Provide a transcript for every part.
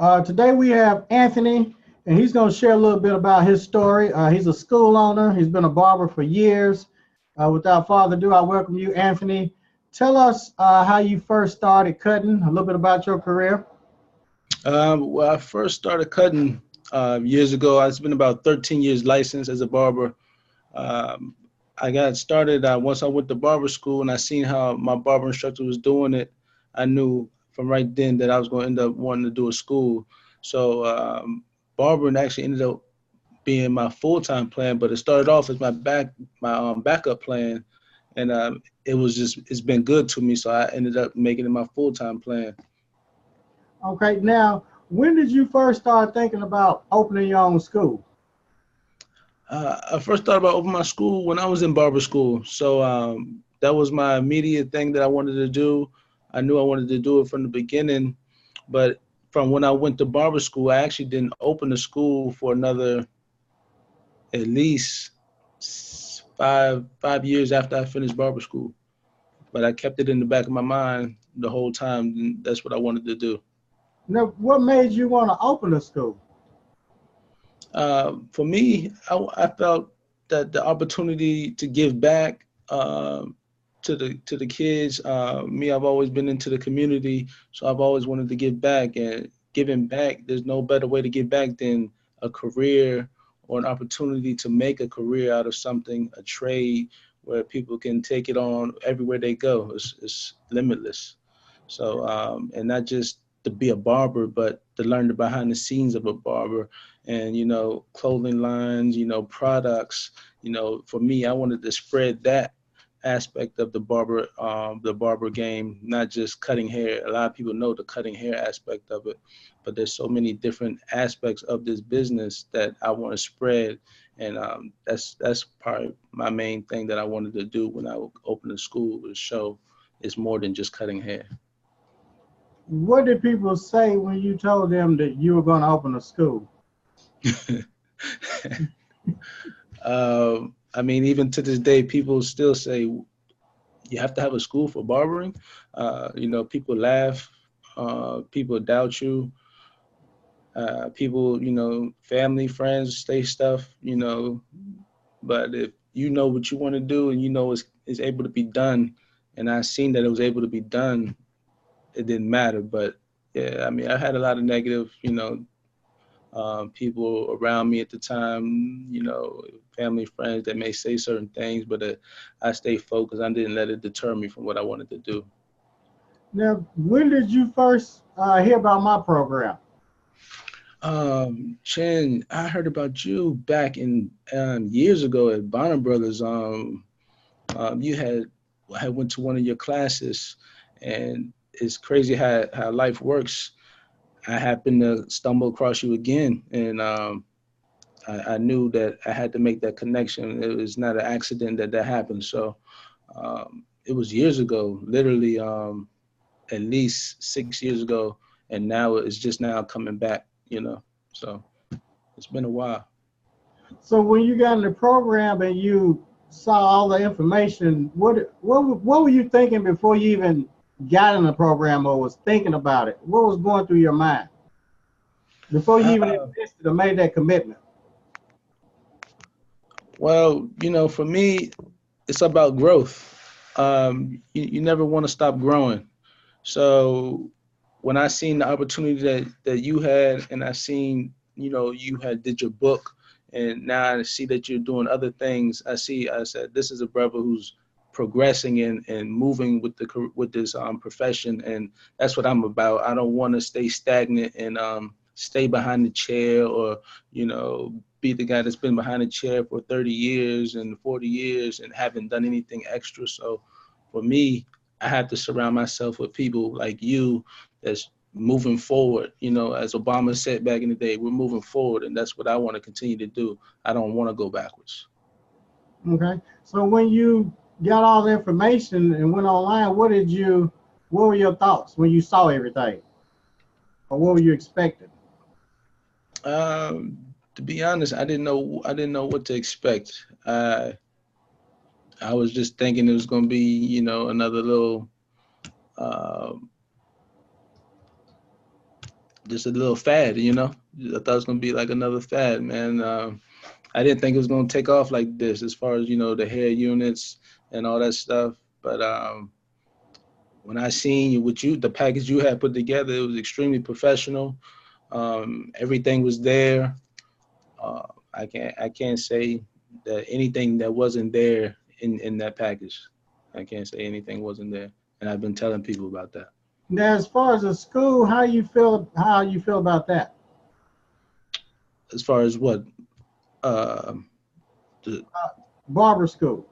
Today we have Anthony, and he's going to share a little bit about his story. He's a school owner. He's been a barber for years. Without further ado, I welcome you, Anthony. Tell us how you first started cutting, a little bit about your career. Well, I first started cutting years ago. It's been about 13 years licensed as a barber. Um, I got started once I went to barber school and I seen how my barber instructor was doing it. I knew from right then that I was going to end up wanting to do a school. So barbering actually ended up being my full-time plan, but it started off as my backup plan, and it's been good to me. So I ended up making it my full-time plan. Okay, now, when did you first start thinking about opening your own school? I first thought about opening my school when I was in barber school. So that was my immediate thing that I wanted to do. I knew I wanted to do it from the beginning, but from when I went to barber school, I actually didn't open the school for another at least 5 years after I finished barber school. But I kept it in the back of my mind the whole time. And that's what I wanted to do. Now, what made you want to open a school? For me, I felt that the opportunity to give back to the kids. Me, I've always been into the community, so I've always wanted to give back. And giving back, there's no better way to give back than a career or an opportunity to make a career out of something, a trade where people can take it on everywhere they go. It's limitless. So, and not just to be a barber, but to learn the behind the scenes of a barber and, clothing lines, products. For me, I wanted to spread that aspect of the barber game, not just cutting hair. A lot of people know the cutting hair aspect of it, but there's so many different aspects of this business that I want to spread. And that's probably my main thing that I wanted to do when I opened the school, was show it's more than just cutting hair. What did people say when you told them that you were going to open a school? I mean, even to this day, people still say you have to have a school for barbering. People laugh, people doubt you, people, family, friends say stuff, but if you know what you want to do and it's able to be done, and I seen that it was able to be done, it didn't matter. But yeah, I mean, I had a lot of negative, people around me at the time, family, friends that may say certain things, but I stayed focused. I didn't let it deter me from what I wanted to do. Now, when did you first hear about my program? Chen, I heard about you back in years ago at Bonner Brothers. You had went to one of your classes, and it's crazy how life works. I happened to stumble across you again, and I knew that I had to make that connection. It was not an accident that happened. So it was years ago, literally at least 6 years ago, and now it's just now coming back. So it's been a while. So when you got in the program and you saw all the information, what were you thinking before you even got in the program or was thinking about it? What was going through your mind before you even Uh, invested or made that commitment? well, for me, it's about growth. You never want to stop growing. So when I seen the opportunity that you had, and I seen, you had did your book, and now I see that you're doing other things. I said, this is a brother who's progressing and moving with this profession, and that's what I'm about. I don't want to stay stagnant and stay behind the chair, or be the guy that's been behind the chair for 30 years and 40 years and haven't done anything extra. So for me, I have to surround myself with people like you that's moving forward. As Obama said back in the day, we're moving forward, and that's what I want to continue to do. I don't want to go backwards. Okay. So when you got all the information and went online, what were your thoughts when you saw everything? Or what were you expecting? To be honest, I didn't know what to expect. I was just thinking it was going to be, another little, uh, just a little fad, you know. I thought it was gonna be like another fad, man. I didn't think it was gonna take off like this, as far as the hair units and all that stuff. But when I seen the package you had put together, it was extremely professional. Everything was there. I can't say that anything that wasn't there in that package. I can't say anything wasn't there, and I've been telling people about that. Now, as far as the school, how you feel about that? As far as what, uh, the, Barber school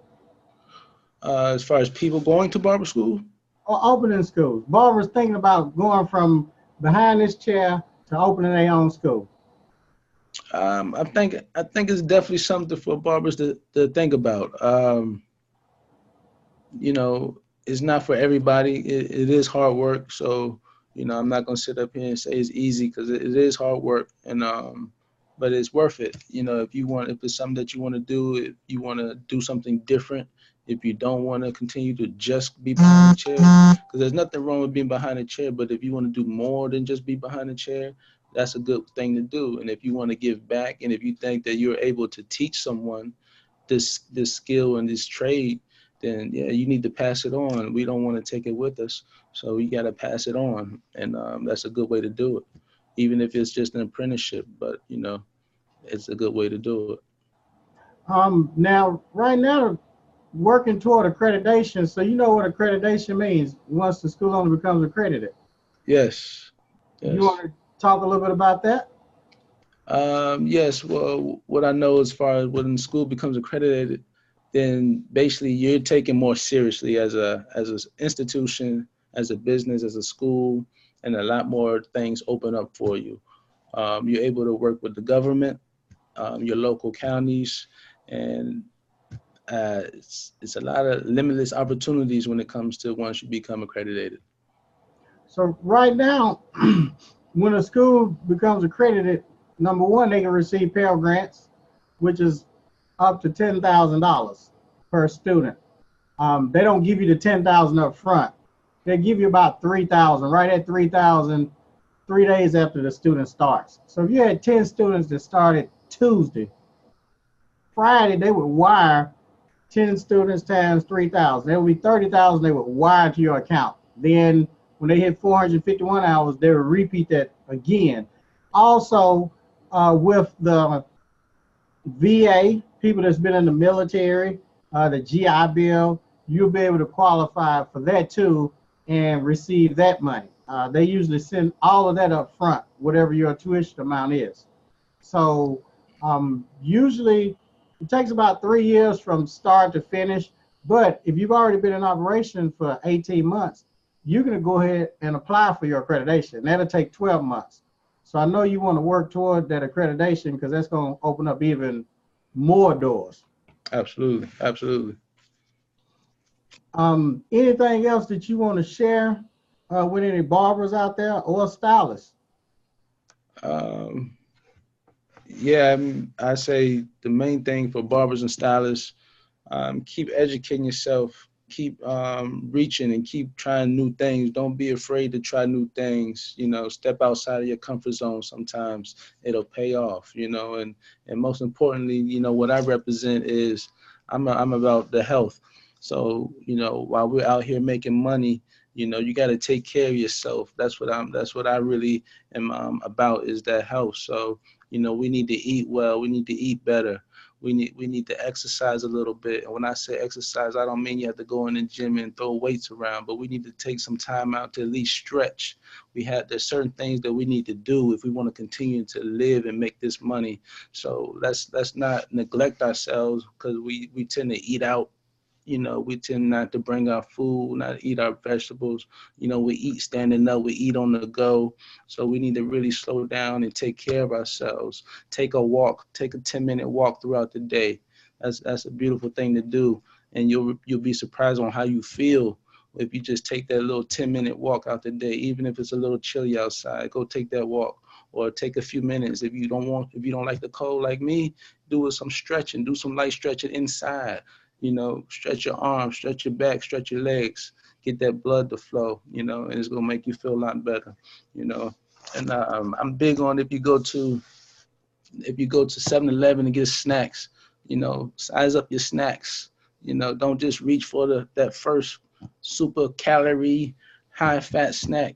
as far as people going to barber school, or opening schools. Barbers thinking about going from behind this chair to opening their own school. I think it's definitely something for barbers to think about. You know, it's not for everybody. It is hard work. So, I'm not gonna sit up here and say it's easy, because it is hard work, and but it's worth it. If it's something that you want to do, if you want to do something different, if you don't want to continue to just be behind the chair, because there's nothing wrong with being behind a chair, but if you want to do more than just be behind a chair, that's a good thing to do. And if you want to give back, and if you think that you're able to teach someone this skill and this trade, then yeah, you need to pass it on. We don't want to take it with us, so you got to pass it on, and that's a good way to do it, even if it's just an apprenticeship. But it's a good way to do it. Now, right now, working toward accreditation. So you know what accreditation means once the school owner becomes accredited. Yes, You yes. want to talk a little bit about that? Yes, well, what I know as far as when the school becomes accredited, then basically you're taken more seriously as an institution, as a business, as a school, and a lot more things open up for you. You're able to work with the government, your local counties, and it's a lot of limitless opportunities when it comes to once you become accredited. So right now, when a school becomes accredited, number one, they can receive Pell Grants, which is up to $10,000 per student. They don't give you the 10,000 up front. They give you about 3,000, right at 3,000, 3 days after the student starts. So if you had 10 students that started Tuesday, Friday they would wire 10 students times 3,000. There would be 30,000 they would wire to your account. Then when they hit 451 hours, they would repeat that again. Also, with the VA, people that's been in the military, the GI Bill, you'll be able to qualify for that too and receive that money. They usually send all of that up front, whatever your tuition amount is. So usually it takes about 3 years from start to finish. But if you've already been in operation for 18 months, you're going to go ahead and apply for your accreditation. That'll take 12 months. So I know you want to work toward that accreditation because that's going to open up even more doors. Absolutely, absolutely. Anything else that you want to share with any barbers out there or stylists? Um, yeah, I say the main thing for barbers and stylists, keep educating yourself, keep reaching, and keep trying new things. Don't be afraid to try new things. Step outside of your comfort zone. Sometimes it'll pay off. And most importantly, what I represent is I'm about the health. So while we're out here making money, you got to take care of yourself. That's what I really am about, is that health. So we need to eat well. We need to eat better. We need to exercise a little bit. And when I say exercise, I don't mean you have to go in the gym and throw weights around, but we need to take some time out to at least stretch. There's certain things that we need to do if we want to continue to live and make this money. So let's not neglect ourselves, because we tend to eat out. We tend not to bring our food, not eat our vegetables. We eat standing up, we eat on the go. So we need to really slow down and take care of ourselves. Take a walk, take a 10-minute walk throughout the day. That's a beautiful thing to do. And you'll be surprised on how you feel if you just take that little 10-minute walk out the day. Even if it's a little chilly outside, go take that walk. Or take a few minutes. If you don't like the cold like me, do some stretching, do some light stretching inside. Stretch your arms, stretch your back, stretch your legs, get that blood to flow, and it's gonna make you feel a lot better. And I'm big on if you go to 7-Eleven and get snacks, size up your snacks. Don't just reach for that first super calorie, high fat snack.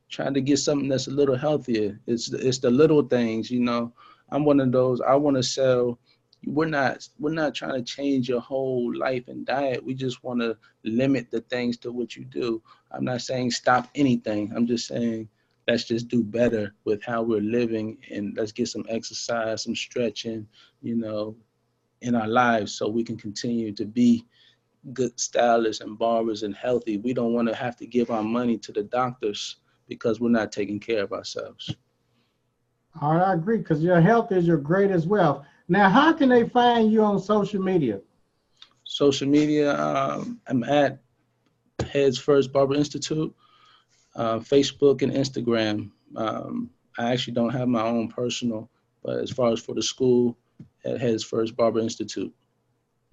Trying to get something that's a little healthier. It's the little things. I'm one of those. I want to sell. We're not trying to change your whole life and diet. We just want to limit the things to what you do. I'm not saying stop anything. I'm just saying let's just do better with how we're living, and let's get some exercise, some stretching, in our lives so we can continue to be good stylists and barbers and healthy. We don't want to have to give our money to the doctors because we're not taking care of ourselves. All right, I agree, because your health is your greatest wealth. Now, how can they find you on social media? Social media, I'm at Heads First Barber Institute, Facebook and Instagram. I actually don't have my own personal, but as far as for the school, at Heads First Barber Institute.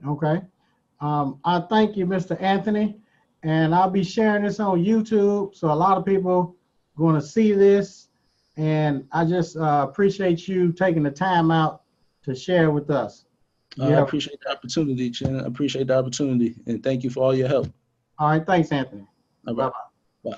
Okay. I thank you, Mr. Anthony, and I'll be sharing this on YouTube, so a lot of people going to see this, and I just appreciate you taking the time out to share with us. I appreciate the opportunity, Chen. I appreciate the opportunity, and thank you for all your help. All right, thanks, Anthony. All right. Bye.